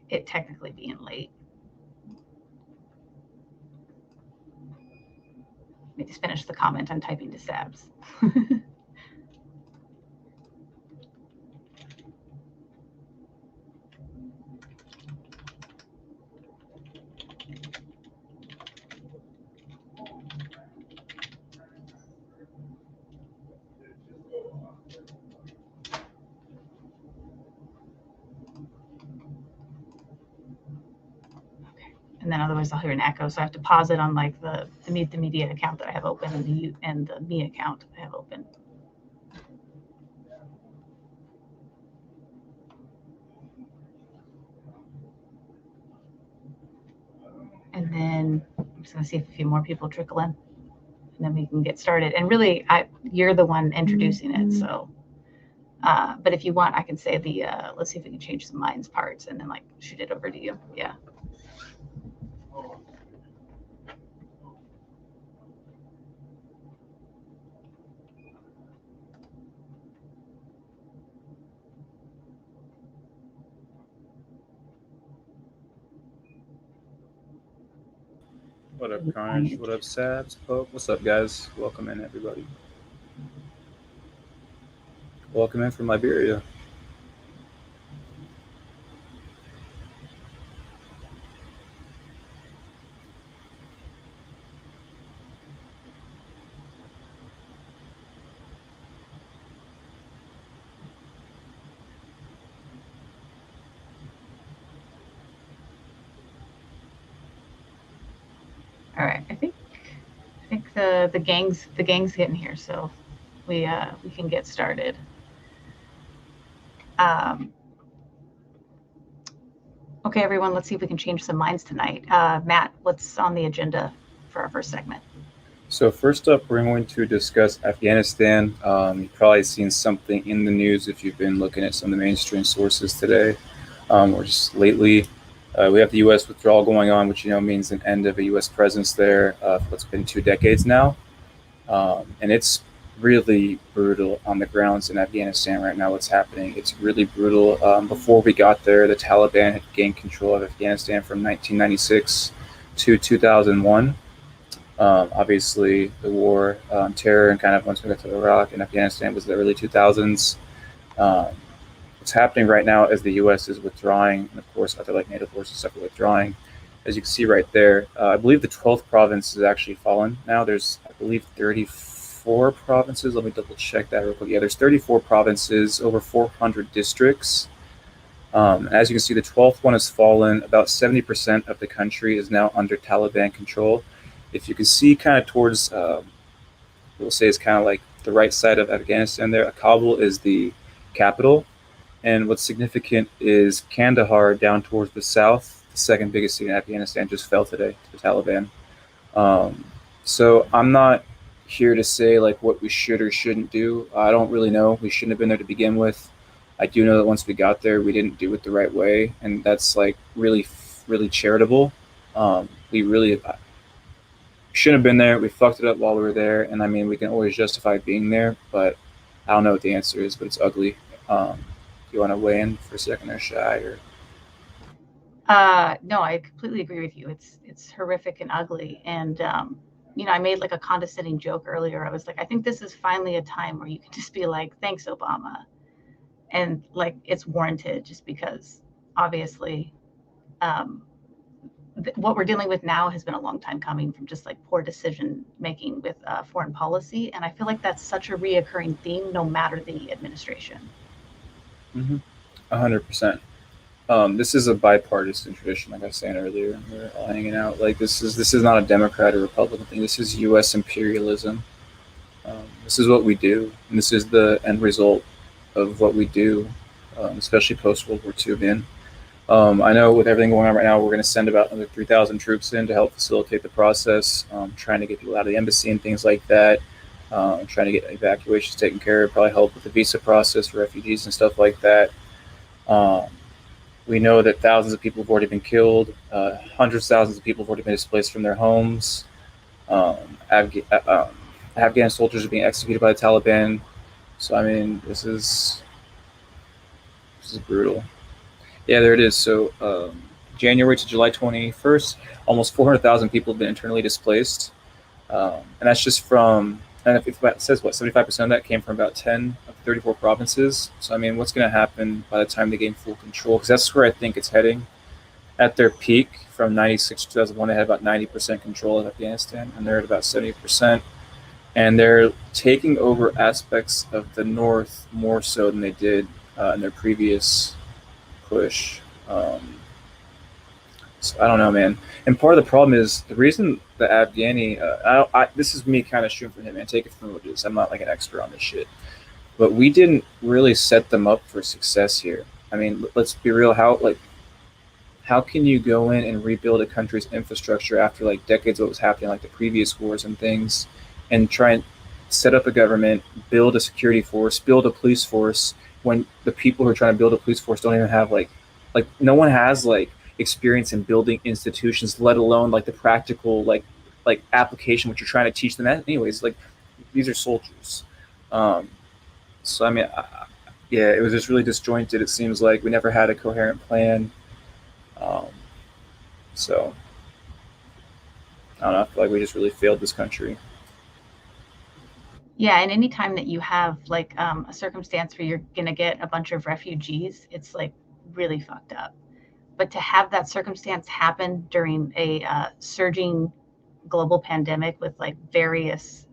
it technically being late. Let me just finish the comment I'm typing to Sabs. And then otherwise I'll hear an echo. So I have to pause it on like the Meet the Media account that I have open and the me account I have open. And then I'm just gonna see if a few more people trickle in, and then we can get started. And really, you're the one introducing it, so. But if you want, I can say the, let's see if we can change some lines parts and then like shoot it over to you. Yeah. What up, Carnage? What up, Sabs? Pope? What's up, guys? Welcome in, everybody. Welcome in from Liberia. All right. I think the gang's getting here, so we can get started. Okay, everyone, let's see if we can change some minds tonight. Matt, what's on the agenda for our first segment? So first up, we're going to discuss Afghanistan. You've probably seen something in the news if you've been looking at some of the mainstream sources today, or just lately. We have the U.S. withdrawal going on, which means an end of a U.S. presence there for what's been 2 decades now, and it's really brutal on the grounds in Afghanistan right now. What's happening? It's really brutal. Before we got there, the Taliban had gained control of Afghanistan from 1996 to 2001. Obviously, the war on terror and kind of once we got to Iraq and Afghanistan was the early 2000s. What's happening right now is the U.S. is withdrawing, and of course, other like NATO forces stuff are withdrawing. As you can see right there, I believe the 12th province has actually fallen. Now there's, I believe, 34 provinces. Let me double check that real quick. Yeah, there's 34 provinces, over 400 districts. As you can see, the 12th one has fallen. About 70% of the country is now under Taliban control. If you can see kind of towards, we'll say it's kind of like the right side of Afghanistan there, Kabul is the capital. And what's significant is Kandahar down towards the south, the second biggest city in Afghanistan, just fell today to the Taliban. So I'm not here to say like what we should or shouldn't do. I don't really know. We shouldn't have been there to begin with. I do know that once we got there, we didn't do it the right way. And that's like really, really charitable. We really shouldn't have been there. We fucked it up while we were there. And I mean, we can always justify being there, but I don't know what the answer is, but it's ugly. You want to weigh in for a second there, Shy? Or no, I completely agree with you. It's horrific and ugly. And I made like a condescending joke earlier. I was like, I think this is finally a time where you can just be like, thanks, Obama, and like it's warranted, just because obviously what we're dealing with now has been a long time coming from just like poor decision making with foreign policy, and I feel like that's such a reoccurring theme, no matter the administration. 100%. This is a bipartisan tradition, like I was saying earlier. We're all hanging out. Like this is not a Democrat or Republican thing. This is U.S. imperialism. This is what we do, and this is the end result of what we do, especially post World War II. Man, I know with everything going on right now, we're going to send about another 3,000 troops in to help facilitate the process, trying to get people out of the embassy and things like that. Trying to get evacuations taken care of, probably help with the visa process for refugees and stuff like that. We know that thousands of people have already been killed. Hundreds of thousands of people have already been displaced from their homes. Afghan soldiers are being executed by the Taliban. So I mean, this is brutal. Yeah, there it is. So January to July 21st, almost 400,000 people have been internally displaced. And that's just from, and if it says what, 75% of that came from about 10 of 34 provinces. So, I mean, what's going to happen by the time they gain full control? Because that's where I think it's heading. At their peak from 96 to 2001, they had about 90% control of Afghanistan, and they're at about 70%. And they're taking over aspects of the North more so than they did in their previous push. So I don't know, man. And part of the problem is the reason the Afghani. This is me kind of shooting for him, man. Take it from what it is. I'm not like an expert on this shit, but we didn't really set them up for success here. I mean, let's be real. How can you go in and rebuild a country's infrastructure after like decades of what was happening, like the previous wars and things, and try and set up a government, build a security force, build a police force when the people who are trying to build a police force don't even have like no one has like experience in building institutions, let alone like the practical like application which you're trying to teach them. Anyways, like these are soldiers. Um, so I mean, yeah, it was just really disjointed. It seems like we never had a coherent plan. Um, so I don't know. I feel like we just really failed this country. Yeah, and anytime that you have like a circumstance where you're gonna get a bunch of refugees, it's like really fucked up. But to have that circumstance happen during a surging global pandemic with like various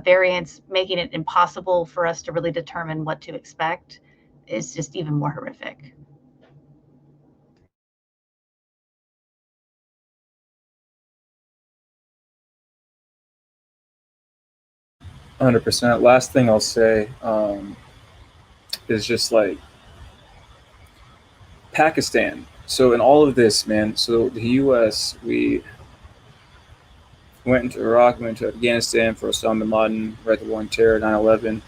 variants, making it impossible for us to really determine what to expect, is just even more horrific. 100%. Last thing I'll say is just like Pakistan. So in all of this, man. So the U.S. we went into Iraq, went into Afghanistan for Osama bin Laden, right the war on terror, 9/11.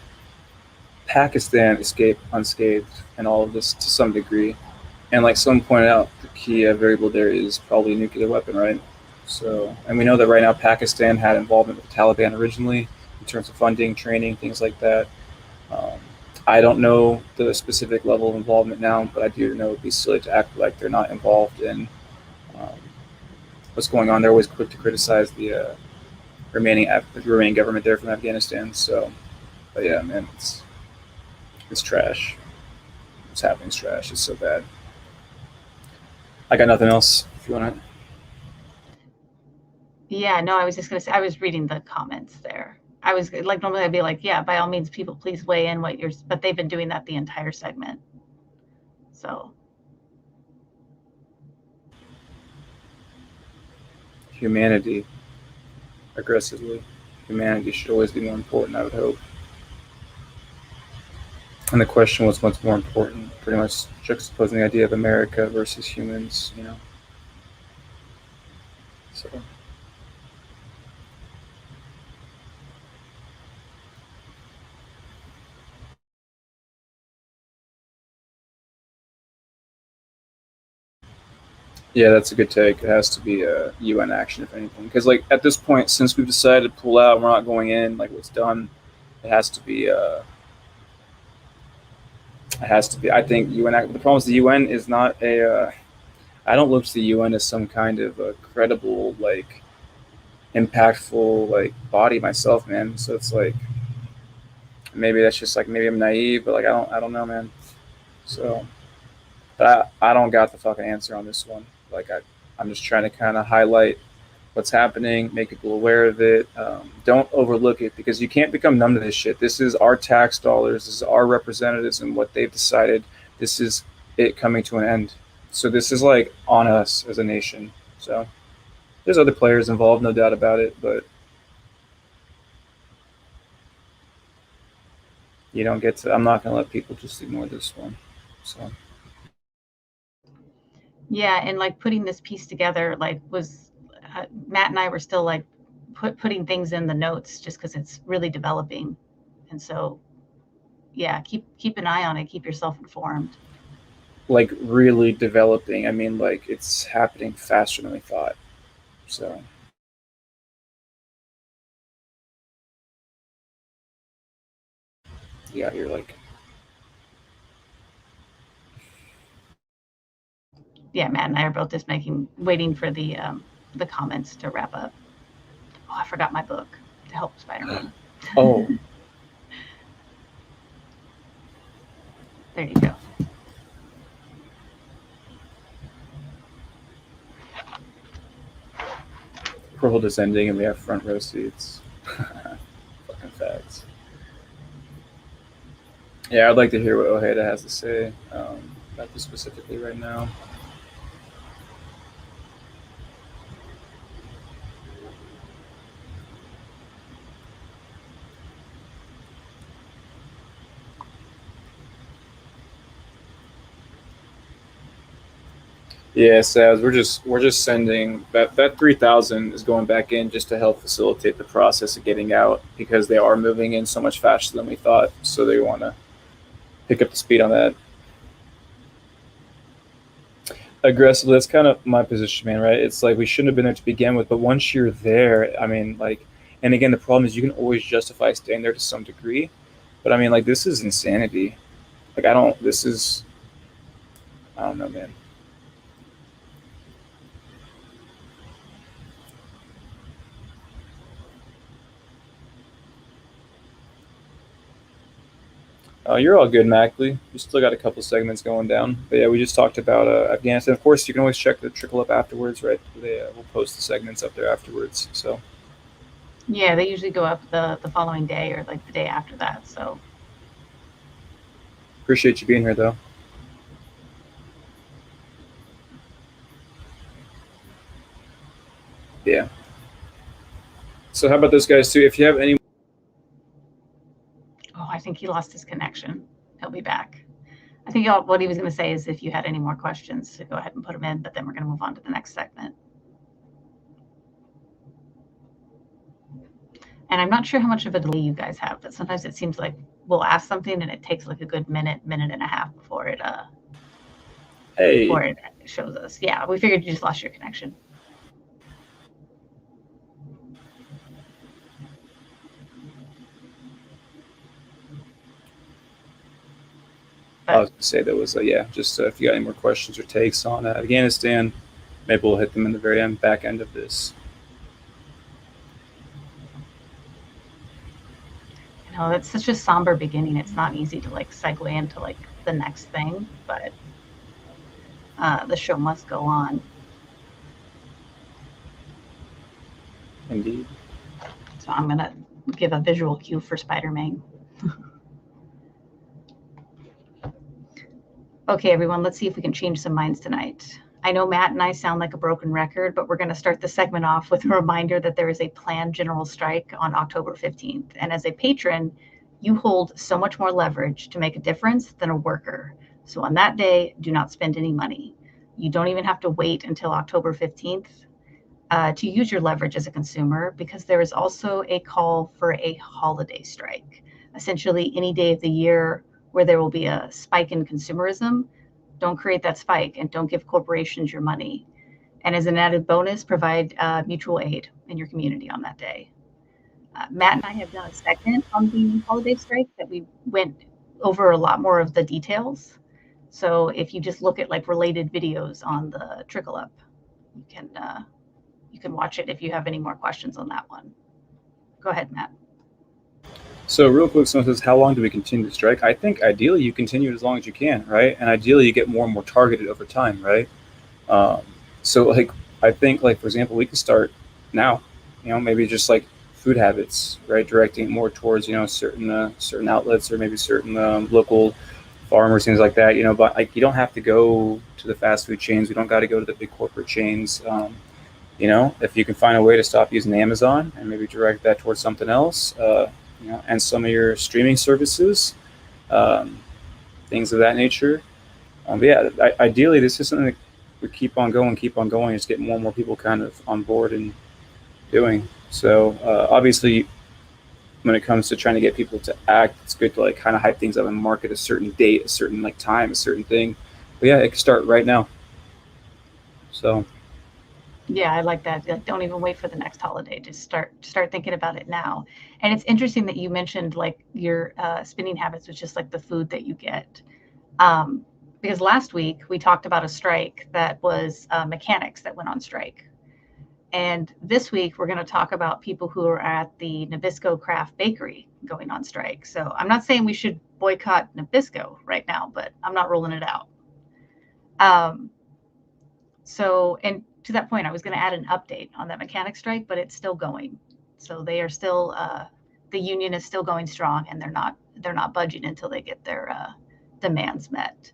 Pakistan escaped unscathed in all of this to some degree. And like someone pointed out, the key variable there is probably a nuclear weapon, right? So, and we know that right now Pakistan had involvement with the Taliban originally in terms of funding, training, things like that. Um, I don't know the specific level of involvement now, but I do know it'd be silly to act like they're not involved in um, what's going on. They're always quick to criticize the remaining government there from Afghanistan. So, but yeah, man, it's trash. What's happening is trash. It's so bad. I got nothing else. If you want to. Yeah, no, I was just gonna say I was reading the comments there. I was like, normally I'd be like, yeah, by all means, people, please weigh in what you're, but they've been doing that the entire segment. So Humanity aggressively. Humanity should always be more important, I would hope. And the question was what's more important, pretty much juxtaposing the idea of America versus humans, you know. So yeah, that's a good take. It has to be a UN action, if anything, because like at this point, since we've decided to pull out, we're not going in. Like what's done, it has to be. It has to be. I think UN. The problem is the UN is not a. I don't look to the UN as some kind of a credible, like, impactful, like body myself, man. So it's like maybe that's just like maybe I'm naive, but like I don't know, man. So, but I don't got the fucking answer on this one. Like I'm just trying to kind of highlight what's happening, make people aware of it. Don't overlook it because you can't become numb to this shit. This is our tax dollars. This is our representatives and what they've decided. This is it coming to an end. So this is like on us as a nation. So there's other players involved, no doubt about it, but you don't get to. I'm not gonna let people just ignore this one. So yeah, and like putting this piece together, like was Matt and I were still like putting things in the notes just because it's really developing, and so yeah, keep an eye on it, keep yourself informed. like really developing. I mean, like it's happening faster than we thought. So yeah, you're like Yeah, Matt and I are both just waiting for the comments to wrap up. Oh, I forgot my book to help Spider-Man. Oh, There you go. world is ending and we have front row seats. Fucking facts. Yeah, I'd like to hear what Ojeda has to say about this specifically right now. Yeah, Saz, we're just sending that 3,000 is going back in just to help facilitate the process of getting out because they are moving in so much faster than we thought. So they want to pick up the speed on that. Aggressively, that's kind of my position, man. Right? It's like we shouldn't have been there to begin with, but once you're there, I mean, like, and again, the problem is you can always justify staying there to some degree, but I mean, like, this is insanity. Like, I don't. This is. I don't know, man. You're all good, Mackley. We still got a couple segments going down. But yeah, we just talked about Afghanistan. Of course, you can always check the Trickle up afterwards, right? They will post the segments up there afterwards. So Yeah, they usually go up the following day or like the day after that. So appreciate you being here, though. Yeah. So how about those guys too? If you have any, oh, I think he lost his connection. He'll be back. I think what he was going to say is if you had any more questions, to go ahead and put them in, but then we're going to move on to the next segment. And I'm not sure how much of a delay you guys have, but sometimes it seems like we'll ask something and it takes like a good minute and a half before it shows us. Yeah, we figured you just lost your connection. I was going to say there was just if you got any more questions or takes on Afghanistan, maybe we'll hit them in the very back end of this. You know, it's such a somber beginning. It's not easy to like segue into like the next thing, but the show must go on. Indeed. So I'm going to give a visual cue for Spider-Man. Okay, everyone, let's see if we can change some minds tonight. I know Matt and I sound like a broken record, but we're going to start the segment off with a reminder that there is a planned general strike on October 15th. And as a patron, you hold so much more leverage to make a difference than a worker. So on that day, do not spend any money. You don't even have to wait until October 15th to use your leverage as a consumer, because there is also a call for a holiday strike. Essentially, any day of the year where there will be a spike in consumerism, don't create that spike and don't give corporations your money. And as an added bonus, provide mutual aid in your community on that day. Matt and I have done a segment on the holiday strike that we went over a lot more of the details. So if you just look at like related videos on the Trickle Up, you can watch it if you have any more questions on that one. Go ahead, Matt. So real quick, someone says, how long do we continue to strike? I think ideally you continue it as long as you can, right? And ideally you get more and more targeted over time, right? So like, I think like, for example, we could start now, maybe just like food habits, right? Directing it more towards, certain outlets or maybe certain local farmers, things like that, but like, you don't have to go to the fast food chains. We don't got to go to the big corporate chains. If you can find a way to stop using Amazon and maybe direct that towards something else, and some of your streaming services, things of that nature. But yeah, ideally, this is something that we keep on going, just get more and more people kind of on board and doing. So obviously, when it comes to trying to get people to act, it's good to like kind of hype things up and market a certain date, a certain like time, a certain thing. But yeah, it can start right now. So. Yeah, I like that. Like, don't even wait for the next holiday. Just start thinking about it now. And it's interesting that you mentioned like your spending habits with just like the food that you get. because last week we talked about a strike that was mechanics that went on strike. And this week we're going to talk about people who are at the Nabisco Craft Bakery going on strike. So I'm not saying we should boycott Nabisco right now, but I'm not ruling it out. So, and to that point, I was going to add an update on that mechanic strike, but it's still going. So they are still, the union is still going strong, and they're not budging until they get their demands met.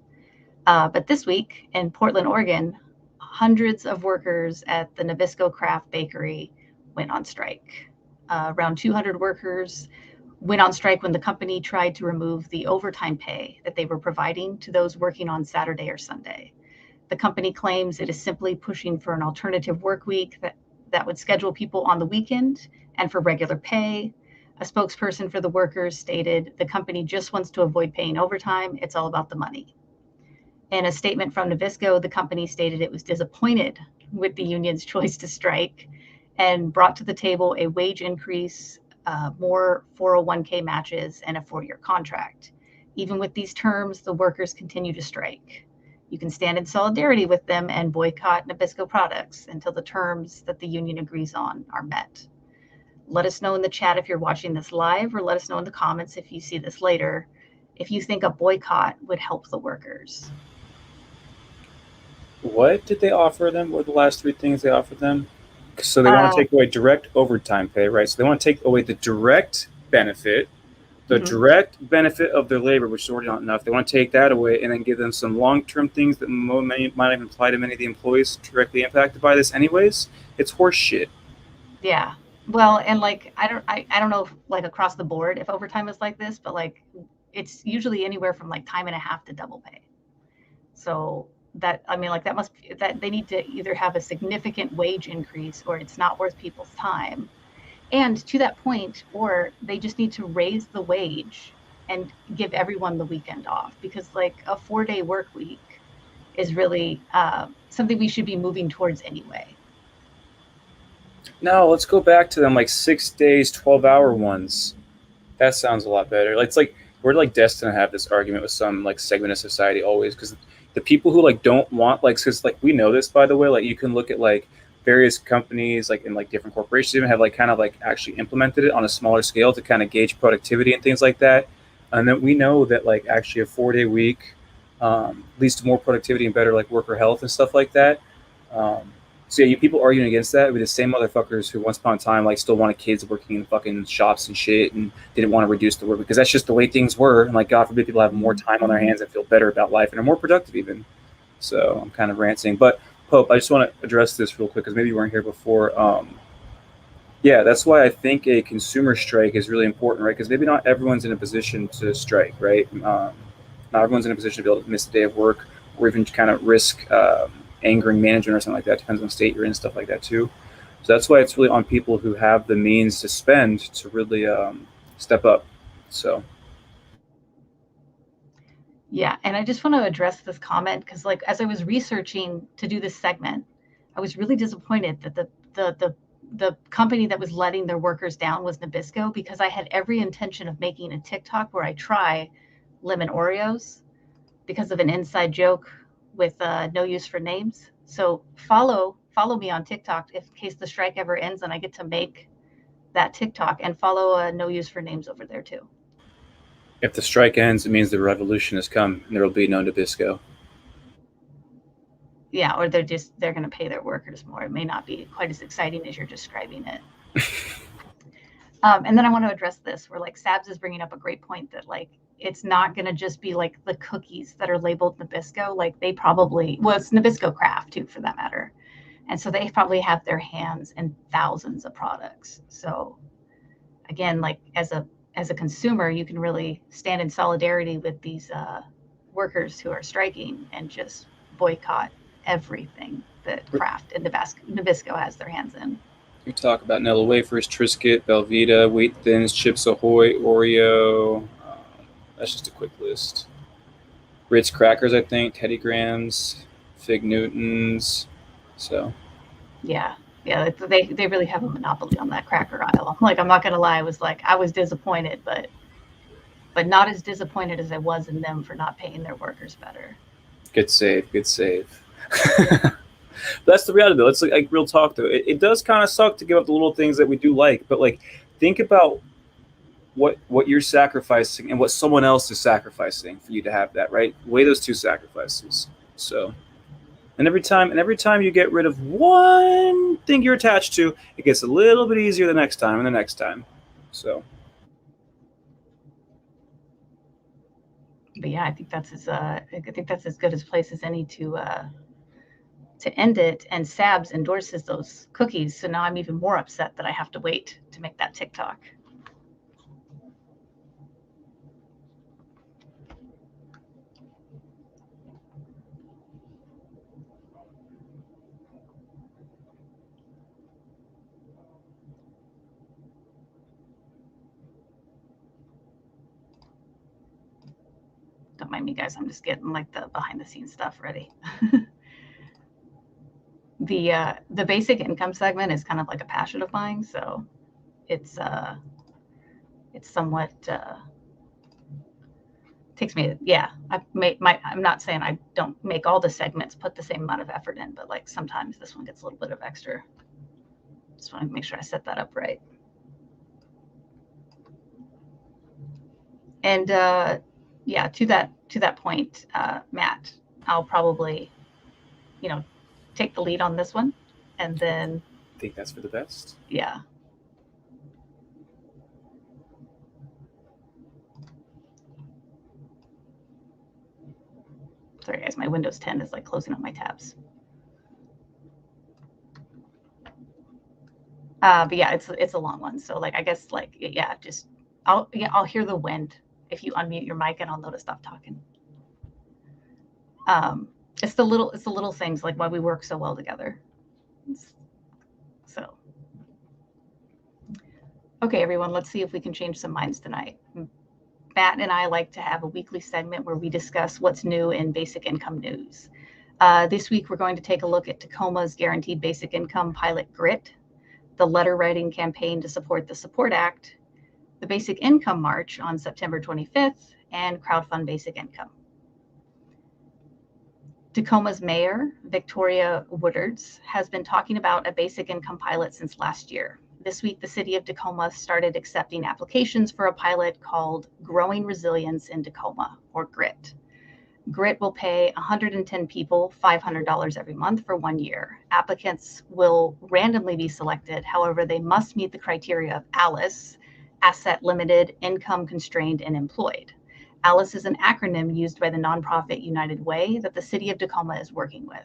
But this week in Portland, Oregon, hundreds of workers at the Nabisco Craft Bakery went on strike. Around 200 workers went on strike when the company tried to remove the overtime pay that they were providing to those working on Saturday or Sunday. The company claims it is simply pushing for an alternative work week that would schedule people on the weekend and for regular pay. A spokesperson for the workers stated the company just wants to avoid paying overtime. It's all about the money. In a statement from Nabisco, the company stated it was disappointed with the union's choice to strike and brought to the table a wage increase, more 401k matches, and a 4-year contract. Even with these terms, the workers continue to strike. You can stand in solidarity with them and boycott Nabisco products until the terms that the union agrees on are met. Let us know in the chat if you're watching this live, or let us know in the comments if you see this later, if you think a boycott would help the workers. What did they offer them? What were the last 3 things they offered them? So they want to take away direct overtime pay, right? So they want to take away the direct benefit, the direct benefit of their labor, which is already not enough. They want to take that away and then give them some long-term things that might even apply to many of the employees directly impacted by this anyways. It's horse shit. Yeah. Well, and like, I don't know if, like, across the board if overtime is like this, but like it's usually anywhere from like time and a half to double pay. So that, I mean, like that must be, that they need to either have a significant wage increase or it's not worth people's time. And to that point, or they just need to raise the wage and give everyone the weekend off, because like a 4-day work week is really something we should be moving towards anyway. No, let's go back to them like 6 days, 12-hour ones. That sounds a lot better. It's like we're like destined to have this argument with some like segment of society always, because the people who like don't want, like, because like we know this, by the way, like you can look at like various companies like in like different corporations even have like kind of like actually implemented it on a smaller scale to kind of gauge productivity and things like that. And then we know that like actually a 4-day week leads to more productivity and better like worker health and stuff like that. So yeah, you people arguing against that with the same motherfuckers who once upon a time like still wanted kids working in fucking shops and shit and didn't want to reduce the work, because that's just the way things were. And like, God forbid people have more time on their hands and feel better about life and are more productive even. So I'm kind of ranting, but Pope, I just want to address this real quick because maybe you weren't here before. Yeah, that's why I think a consumer strike is really important, right? Because maybe not everyone's in a position to strike, right? Not everyone's in a position to be able to miss a day of work or even kind of risk angering management or something like that. Depends on the state you're in, stuff like that too. So that's why it's really on people who have the means to spend to really step up. So. Yeah, and I just want to address this comment because, like, as I was researching to do this segment, I was really disappointed that the company that was letting their workers down was Nabisco, because I had every intention of making a TikTok where I try lemon Oreos because of an inside joke with no use for names. So follow me on TikTok in case the strike ever ends and I get to make that TikTok, and follow no use for names over there too. If the strike ends, it means the revolution has come and there will be no Nabisco. Yeah, or they're going to pay their workers more. It may not be quite as exciting as you're describing it. And then I want to address this where like Sabs is bringing up a great point that like it's not going to just be like the cookies that are labeled Nabisco. Like they probably, well, it's Nabisco Craft too, for that matter. And so they probably have their hands in thousands of products. So again, like as a consumer, you can really stand in solidarity with these workers who are striking and just boycott everything that Kraft and Nabisco has their hands in. We talk about Nilla Wafers, Triscuit, Belvita, Wheat Thins, Chips Ahoy, Oreo. That's just a quick list. Ritz crackers, I think, Teddy Grahams, Fig Newtons. So. Yeah, they really have a monopoly on that cracker aisle. Like, I'm not gonna lie, I was disappointed, but not as disappointed as I was in them for not paying their workers better. Good save. Good save. That's the reality, though. It's like real talk, though. It does kind of suck to give up the little things that we do like, but like, think about what you're sacrificing and what someone else is sacrificing for you to have that, right? Weigh those two sacrifices. So, and every time you get rid of one thing you're attached to, it gets a little bit easier the next time and the next time. So, but yeah, I think that's as good as place as any to end it. And Sabs endorses those cookies, so now I'm even more upset that I have to wait to make that TikTok. Don't mind me, guys. I'm just getting like the behind the scenes stuff ready. The basic income segment is kind of like a passion of mine, so it's somewhat takes me, yeah. I'm not saying I don't make all the segments put the same amount of effort in, but like sometimes this one gets a little bit of extra. Just want to make sure I set that up right. And yeah, to that point, Matt, I'll probably, take the lead on this one, and then I think that's for the best. Yeah. Sorry, guys, my Windows 10 is like closing up my tabs. But yeah, it's a long one. So like, I guess like, yeah, just I'll hear the wind if you unmute your mic, and I'll know to stop talking. It's the little things like why we work so well together. So, okay, everyone, let's see if we can change some minds tonight. Matt and I like to have a weekly segment where we discuss what's new in basic income news. This week, we're going to take a look at Tacoma's Guaranteed Basic Income pilot GRIT, the letter writing campaign to support the SUPPORT Act, the Basic Income March on September 25th, and Crowdfund Basic Income. Tacoma's mayor, Victoria Woodards, has been talking about a basic income pilot since last year. This week, the city of Tacoma started accepting applications for a pilot called Growing Resilience in Tacoma, or GRIT. GRIT will pay 110 people $500 every month for 1 year. Applicants will randomly be selected. However, they must meet the criteria of ALICE, Asset Limited, Income Constrained, and Employed. ALICE is an acronym used by the nonprofit United Way that the city of Tacoma is working with.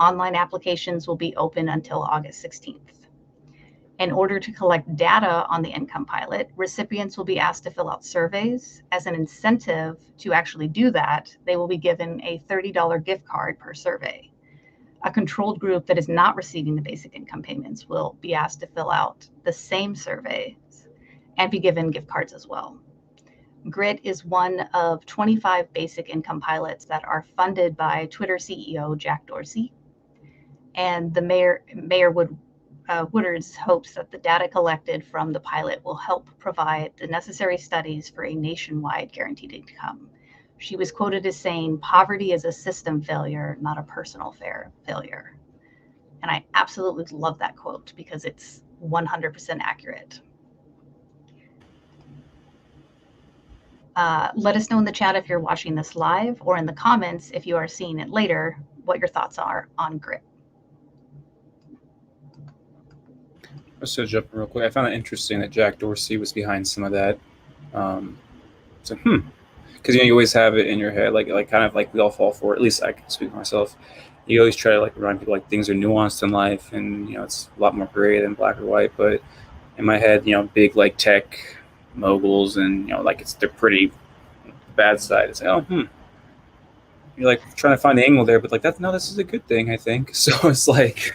Online applications will be open until August 16th. In order to collect data on the income pilot, recipients will be asked to fill out surveys. As an incentive to actually do that, they will be given a $30 gift card per survey. A controlled group that is not receiving the basic income payments will be asked to fill out the same surveys and be given gift cards as well. GRIT is one of 25 basic income pilots that are funded by Twitter CEO Jack Dorsey. And the Mayor Woodards hopes that the data collected from the pilot will help provide the necessary studies for a nationwide guaranteed income. She was quoted as saying, "Poverty is a system failure, not a personal failure." And I absolutely love that quote because it's 100% accurate. Let us know in the chat if you're watching this live, or in the comments if you are seeing it later, what your thoughts are on GRIT. Let's just jump real quick. I found it interesting that Jack Dorsey was behind some of that. So, because you always have it in your head, like kind of like we all fall for it. At least I can speak for myself. You always try to like remind people like things are nuanced in life, and it's a lot more gray than black or white. But in my head, big like tech moguls, and like they're pretty bad side. It's like, you're like trying to find the angle there, but like this is a good thing, I think. So it's like.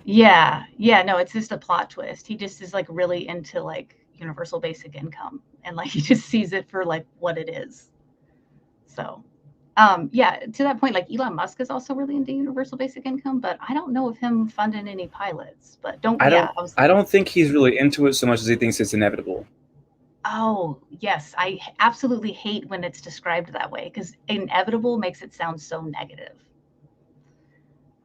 Yeah, no, it's just a plot twist. He just is like really into like universal basic income, and like he just sees it for like what it is. So, yeah, to that point, like Elon Musk is also really into universal basic income, but I don't know of him funding any pilots. But I don't think he's really into it so much as he thinks it's inevitable. Oh, yes. I absolutely hate when it's described that way because inevitable makes it sound so negative.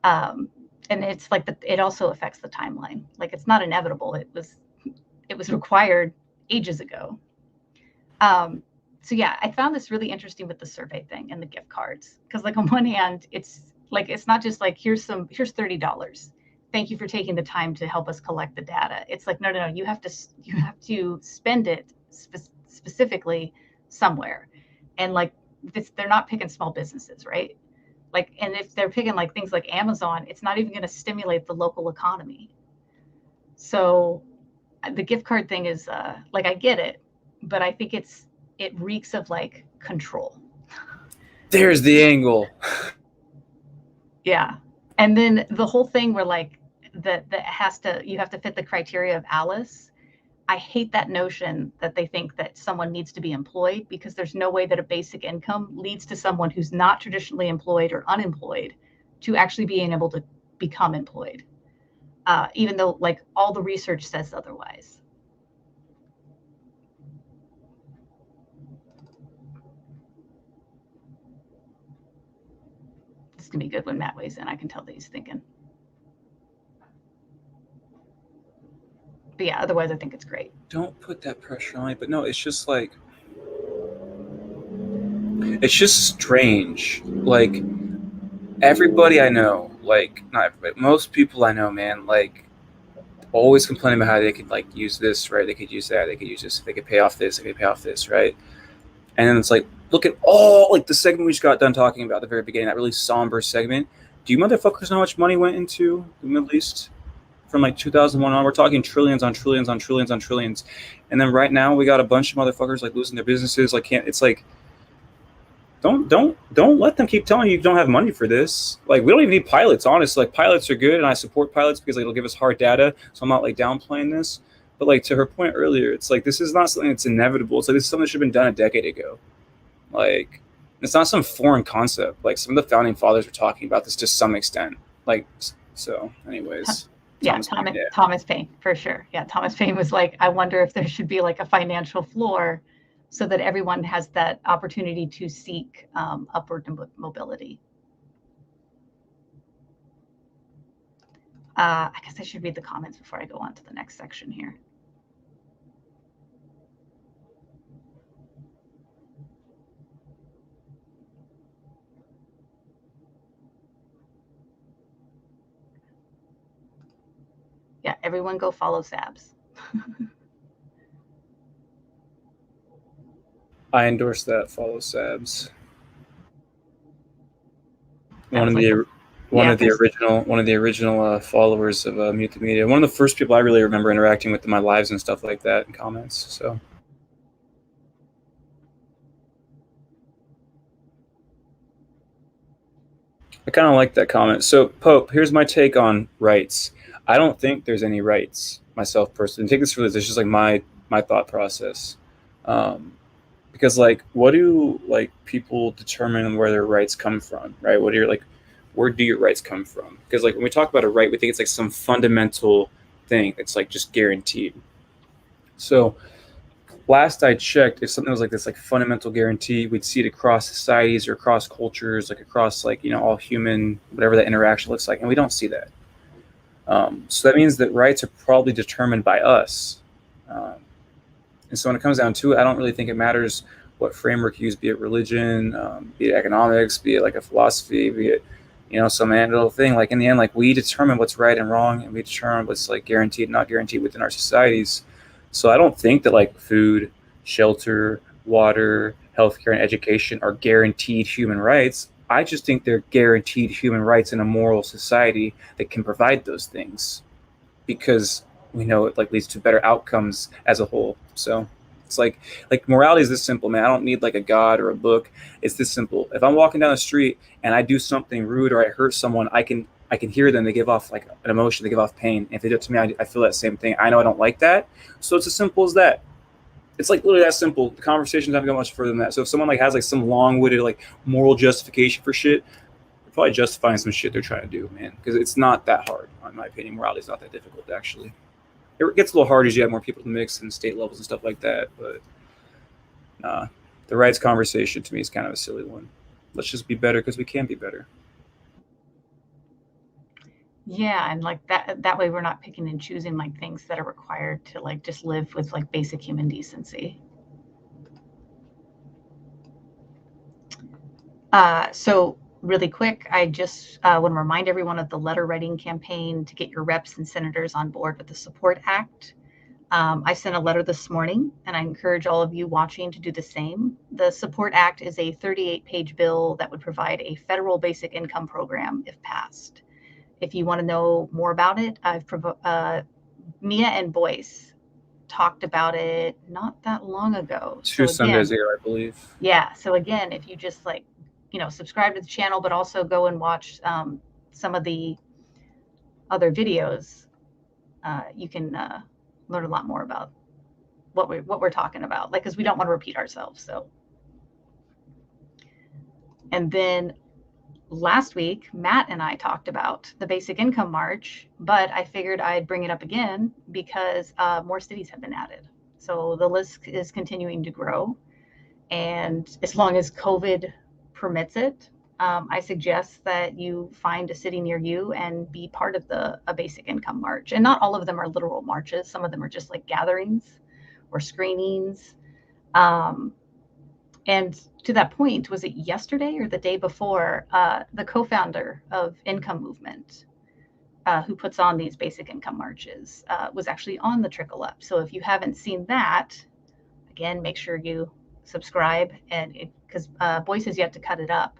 And it's like it also affects the timeline. Like it's not inevitable. It was required ages ago. So yeah, I found this really interesting with the survey thing and the gift cards because like on one hand, it's not just like here's $30. Thank you for taking the time to help us collect the data. It's like no, you have to spend it specifically somewhere, and like they're not picking small businesses, right? Like, and if they're picking like things like Amazon, it's not even going to stimulate the local economy. So the gift card thing is like I get it, but I think it reeks of like control. There's the angle. Yeah. And then the whole thing where like that you have to fit the criteria of Alice. I hate that notion that they think that someone needs to be employed because there's no way that a basic income leads to someone who's not traditionally employed or unemployed to actually being able to become employed, even though like all the research says otherwise. It's gonna be good when Matt weighs in. I can tell that he's thinking. But yeah, otherwise I think it's great. Don't put that pressure on me, but no, it's just like it's just strange. Like everybody I know, like not everybody, most people I know, man, like always complaining about how they could like use this, right? They could use that, they could use this, they could pay off this, they could pay off this, right? And then it's like, look at all like the segment we just got done talking about at the very beginning, that really somber segment. Do you motherfuckers know how much money went into the Middle East from like 2001 on? We're talking trillions on trillions on trillions on trillions. And then right now we got a bunch of motherfuckers like losing their businesses. Like it's like, don't let them keep telling you don't have money for this. Like we don't even need pilots, honestly. Like pilots are good and I support pilots because like, it'll give us hard data. So I'm not like downplaying this. But like to her point earlier, it's like this is not something that's inevitable. It's like this is something that should have been done a decade ago. Like it's not some foreign concept. Like some of the founding fathers were talking about this to some extent. Like so, anyways. Yeah, Thomas Paine for sure. Yeah, Thomas Paine was like, I wonder if there should be like a financial floor, so that everyone has that opportunity to seek upward mobility. I guess I should read the comments before I go on to the next section here. Yeah, everyone go follow Sabs. I endorse that. Follow Sabs. One of the original followers of Mute the Media. One of the first people I really remember interacting with in my lives and stuff like that in comments. So. I kind of like that comment. So, Pope, here's my take on rights. I don't think there's any rights myself personally. Take this for this. It's just like my thought process. Because like, what do like people determine where their rights come from, right? Where do your rights come from? Because like when we talk about a right, we think it's like some fundamental thing that's like just guaranteed. So last I checked, if something was like this, like fundamental guarantee, we'd see it across societies or across cultures, like across like, all human, whatever that interaction looks like. And we don't see that. So that means that rights are probably determined by us. And so when it comes down to it, I don't really think it matters what framework you use, be it religion, be it economics, be it like a philosophy, be it, some little thing. Like in the end, like we determine what's right and wrong, and we determine what's like guaranteed, not guaranteed within our societies. So I don't think that like food, shelter, water, healthcare, and education are guaranteed human rights. I just think they're guaranteed human rights in a moral society that can provide those things, because we know it like leads to better outcomes as a whole. So it's like morality is this simple, man. I don't need like a God or a book. It's this simple. If I'm walking down the street and I do something rude or I hurt someone, I can hear them. They give off like an emotion. They give off pain. And if they do it to me, I feel that same thing. I know I don't like that. So it's as simple as that. It's like literally that simple. The conversations haven't gone much further than that. So if someone like has like some long-winded like moral justification for shit, they're probably justifying some shit they're trying to do, man. Because it's not that hard, in my opinion. Morality is not that difficult, actually. It gets a little hard as you have more people to mix and state levels and stuff like that. But The rights conversation to me is kind of a silly one. Let's just be better because we can be better. Yeah, and like that way we're not picking and choosing like things that are required to like just live with like basic human decency. So really quick, I just want to remind everyone of the letter writing campaign to get your reps and senators on board with the Support Act. I sent a letter this morning, and I encourage all of you watching to do the same. The Support Act is a 38-page bill that would provide a federal basic income program if passed. If you want to know more about it, Mia and Boyce talked about it not that long ago. Two Sundays ago, I believe. Yeah. So again, if you just like, subscribe to the channel, but also go and watch some of the other videos, you can learn a lot more about what we're talking about, like, because we don't want to repeat ourselves. So, and then last week, Matt and I talked about the Basic Income March, but I figured I'd bring it up again because more cities have been added. So the list is continuing to grow, and as long as COVID permits it, I suggest that you find a city near you and be part of a Basic Income March. And not all of them are literal marches. Some of them are just like gatherings or screenings. And to that point, was it yesterday or the day before, the co-founder of Income Movement, who puts on these Basic Income Marches, was actually on the Trickle Up. So if you haven't seen that, again, make sure you subscribe, and because Boyce has yet to cut it up,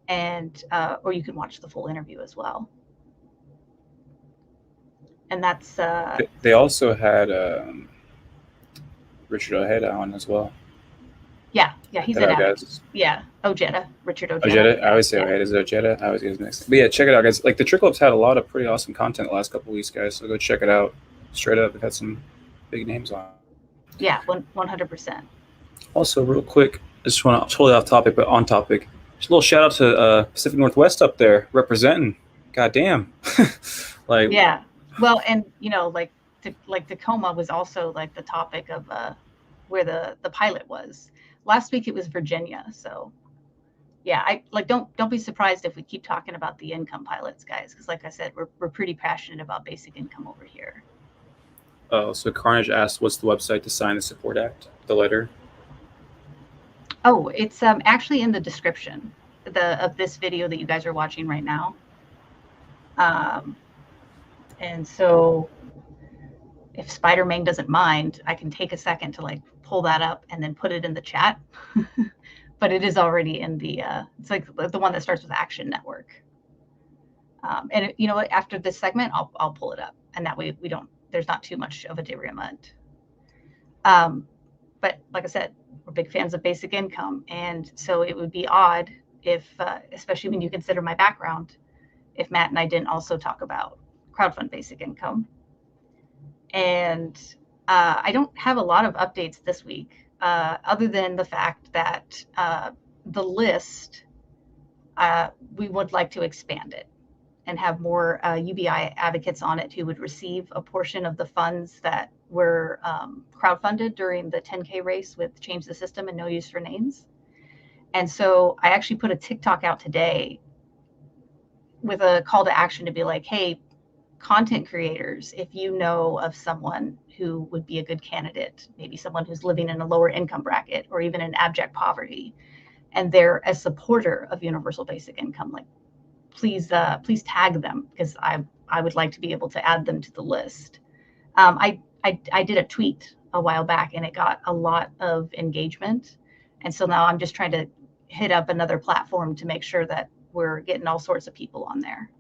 and or you can watch the full interview as well. And that's they also had Richard Ojeda on as well. Yeah, he's an advocate. Yeah, Ojeda, Richard Ojeda. Ojeda? I always say Ojeda. Is it Ojeda? I always get his mixed. But yeah, check it out, guys. Like, the Trickle Up's had a lot of pretty awesome content the last couple of weeks, guys. So go check it out. Straight up, they've had some big names on. Yeah, 100%. Also, real quick, I just want to, totally off topic, but on topic, just a little shout out to Pacific Northwest up there representing. Goddamn. Like, yeah. Well, and like Tacoma was also like the topic of where the pilot was. Last week it was Virginia. So yeah, I like don't be surprised if we keep talking about the income pilots, guys, because like I said, we're pretty passionate about basic income over here. Oh, so Carnage asked, what's the website to sign the Support Act, the letter? Oh, it's actually in the description of this video that you guys are watching right now. And so if Spider-Man doesn't mind, I can take a second to like pull that up and then put it in the chat. But it is already in the it's like the one that starts with Action Network. And you know what, after this segment, I'll pull it up, and that way there's not too much of a derailment. But like I said, we're big fans of basic income, and so it would be odd if, especially when you consider my background, if Matt and I didn't also talk about crowdfund basic income. And I don't have a lot of updates this week, other than the fact that the list, we would like to expand it and have more UBI advocates on it who would receive a portion of the funds that were crowdfunded during the 10K race with Change the System and No Use for Names. And so I actually put a TikTok out today with a call to action to be like, hey, content creators, if you know of someone who would be a good candidate, maybe someone who's living in a lower income bracket or even in abject poverty, and they're a supporter of universal basic income, like, please tag them, because I would like to be able to add them to the list. I did a tweet a while back and it got a lot of engagement. And so now I'm just trying to hit up another platform to make sure that we're getting all sorts of people on there.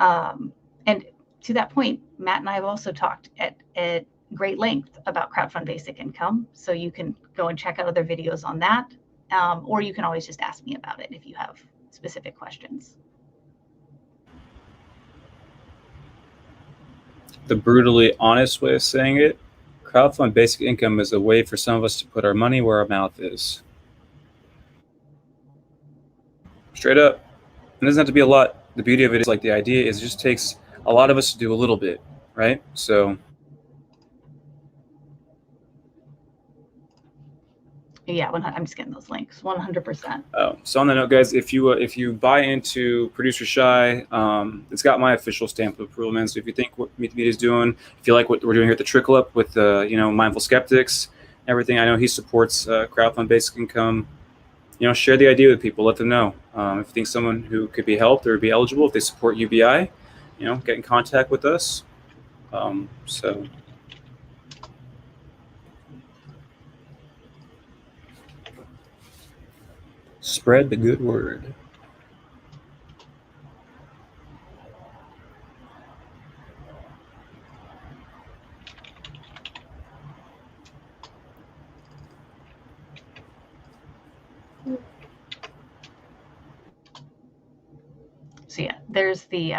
And to that point, Matt and I have also talked at great length about crowdfund basic income. So you can go and check out other videos on that. Or you can always just ask me about it if you have specific questions. The brutally honest way of saying it, crowdfund basic income is a way for some of us to put our money where our mouth is. Straight up. It doesn't have to be a lot. The beauty of it is, like, the idea is it just takes a lot of us to do a little bit, right? So Yeah, I'm just getting those links. 100%. So on that note, guys, if you buy into Producer Shy, it's got my official stamp of approval, man. So if you think what Meet the Media is doing, if you like what we're doing here at the Trickle Up with Mindful Skeptics, everything, I know he supports crowdfund basic income. Share the idea with people. Let them know. If you think someone who could be helped or be eligible, if they support UBI, get in contact with us. So. Spread the good word. So yeah, there's the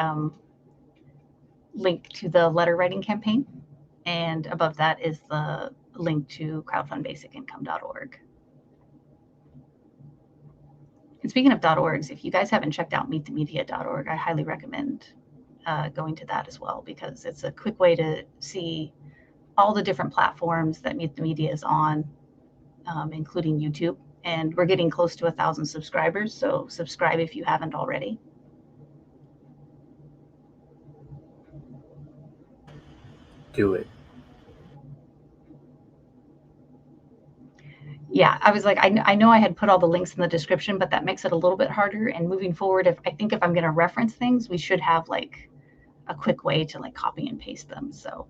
link to the letter writing campaign, and above that is the link to crowdfundbasicincome.org. And speaking of .orgs, if you guys haven't checked out meetthemedia.org, I highly recommend going to that as well, because it's a quick way to see all the different platforms that Meet the Media is on, including YouTube. And we're getting close to 1,000 subscribers, so subscribe if you haven't already. Do it. Yeah, I was like, I know I had put all the links in the description, but that makes it a little bit harder. And moving forward, if I'm going to reference things, we should have like a quick way to like copy and paste them. So,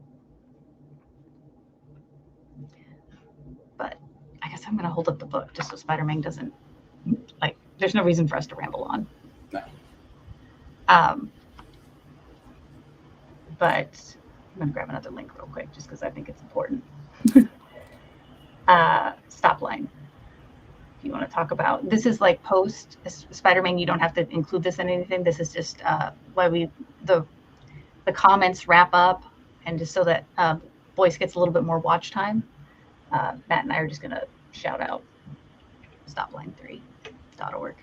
but I guess I'm going to hold up the book just so Spider-Man doesn't, like, there's no reason for us to ramble on. No. But I'm going to grab another link real quick just because I think it's important. Stop line. If you want to talk about, this is like post Spider-Man, you don't have to include this in anything. This is just why the comments wrap up, and just so that voice gets a little bit more watch time. Matt and I are just going to shout out stopline3.org.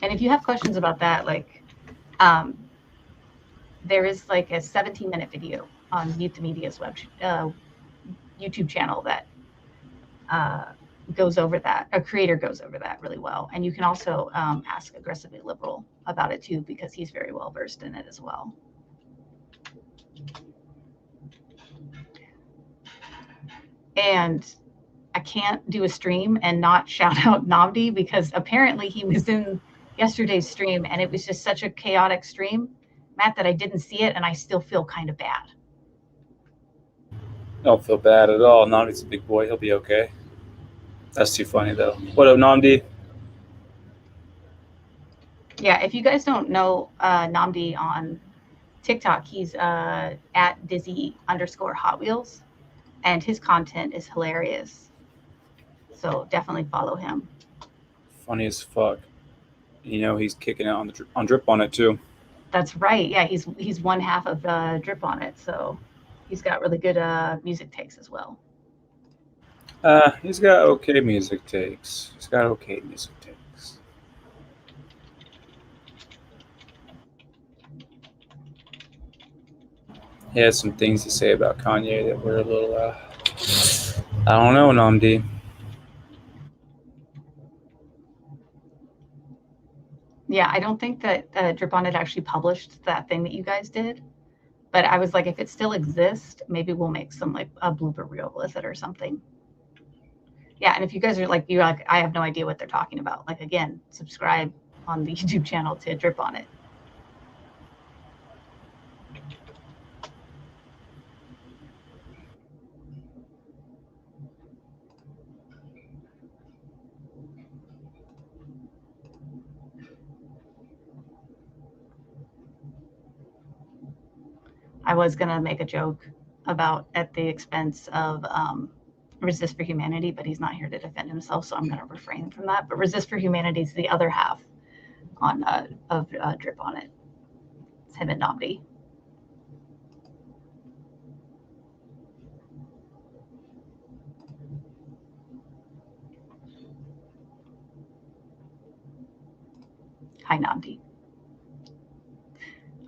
And if you have questions about that, like, there is like a 17-minute video on Meet the Media's YouTube channel that goes over that. A creator goes over that really well. And you can also ask Aggressively Liberal about it too, because he's very well versed in it as well. And I can't do a stream and not shout out Namdi, because apparently he was in yesterday's stream and it was just such a chaotic stream, Matt, that I didn't see it, and I still feel kind of bad. Don't feel bad at all. Namdi's a big boy. He'll be okay. That's too funny, though. What up, Namdi? Yeah, if you guys don't know Namdi on TikTok, he's at Dizzy_Hot Wheels, and his content is hilarious. So definitely follow him. Funny as fuck. He's kicking out on Drip on it too. That's right. Yeah, he's one half of Drip on it, so he's got really good music takes as well. He's got okay music takes. He has some things to say about Kanye that were a little, I don't know, Namdi. Yeah, I don't think that Drip on It actually published that thing that you guys did. But I was like, if it still exists, maybe we'll make some like a blooper reel with it or something. Yeah, and if you guys are like, you're like, I have no idea what they're talking about, like, again, subscribe on the YouTube channel to Drip on It. I was going to make a joke about at the expense of Resist for Humanity, but he's not here to defend himself, so I'm going to refrain from that. But Resist for Humanity is the other half of Drip on It. It's him and Namdi. Hi, Namdi.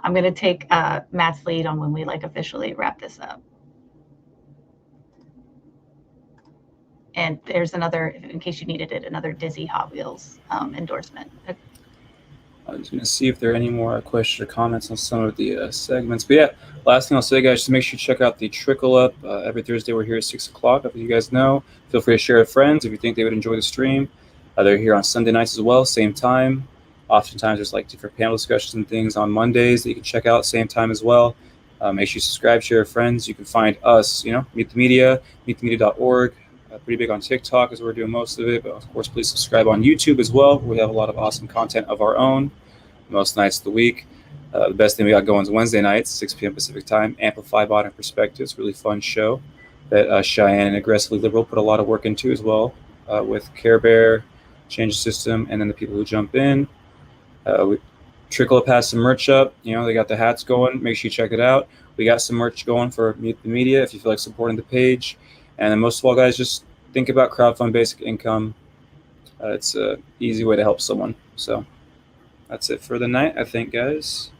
I'm going to take Matt's lead on when we like officially wrap this up. And there's another, in case you needed it, another Dizzy Hot Wheels endorsement. I'm just going to see if there are any more questions or comments on some of the segments. But yeah, last thing I'll say, guys, just make sure you check out the Trickle Up. Every Thursday we're here at 6 o'clock. If you guys know, feel free to share with friends if you think they would enjoy the stream. They're here on Sunday nights as well, same time. Oftentimes there's like different panel discussions and things on Mondays that you can check out same time as well. Make sure you subscribe, share with friends. You can find us, Meet the Media, meetthemedia.org. Pretty big on TikTok as we're doing most of it, but of course, please subscribe on YouTube as well. We have a lot of awesome content of our own most nights of the week. The best thing we got going is Wednesday nights, 6 p.m. Pacific time. Amplify Modern Perspectives, really fun show that Cheyanne and Aggressively Liberal put a lot of work into as well, with Care Bear, Change the System, and then the people who jump in. We Trickle Up has some merch up. They got the hats going. Make sure you check it out. We got some merch going for Meet the Media if you feel like supporting the page. And then most of all, guys, just think about crowdfund basic income. It's an easy way to help someone. So that's it for the night, I think, guys.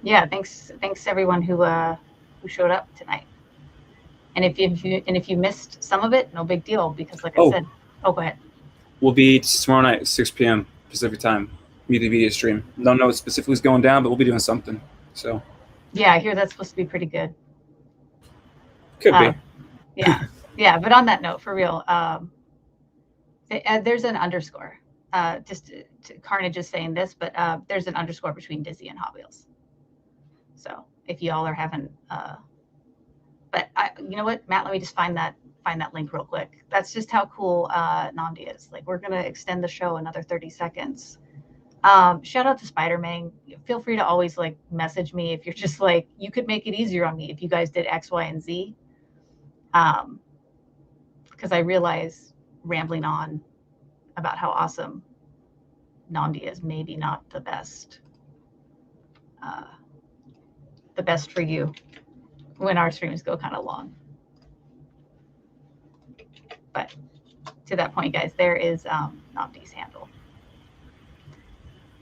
Yeah, thanks everyone who showed up tonight. And if you missed some of it, no big deal, because like I said, go ahead. We'll be tomorrow night, 6 p.m. Pacific time. Meet the Media stream. Don't know what specifically is going down, but we'll be doing something. So yeah, I hear that's supposed to be pretty good. Could be. Yeah. But on that note, for real, there's an underscore. Just Carnage is saying this, but there's an underscore between Dizzy and Hot Wheels. So if y'all are having, but you know what, Matt, let me just find that link real quick. That's just how cool Nandi is. Like, we're gonna extend the show another 30 seconds. Shout out to Spider-Man. Feel free to always like message me if you're just like, you could make it easier on me if you guys did X, Y, and Z. Because I realize rambling on about how awesome Nandi is maybe not the best for you when our streams go kind of long. But to that point, guys, there is Nandi's handle.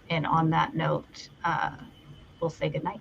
And on that note, we'll say goodnight.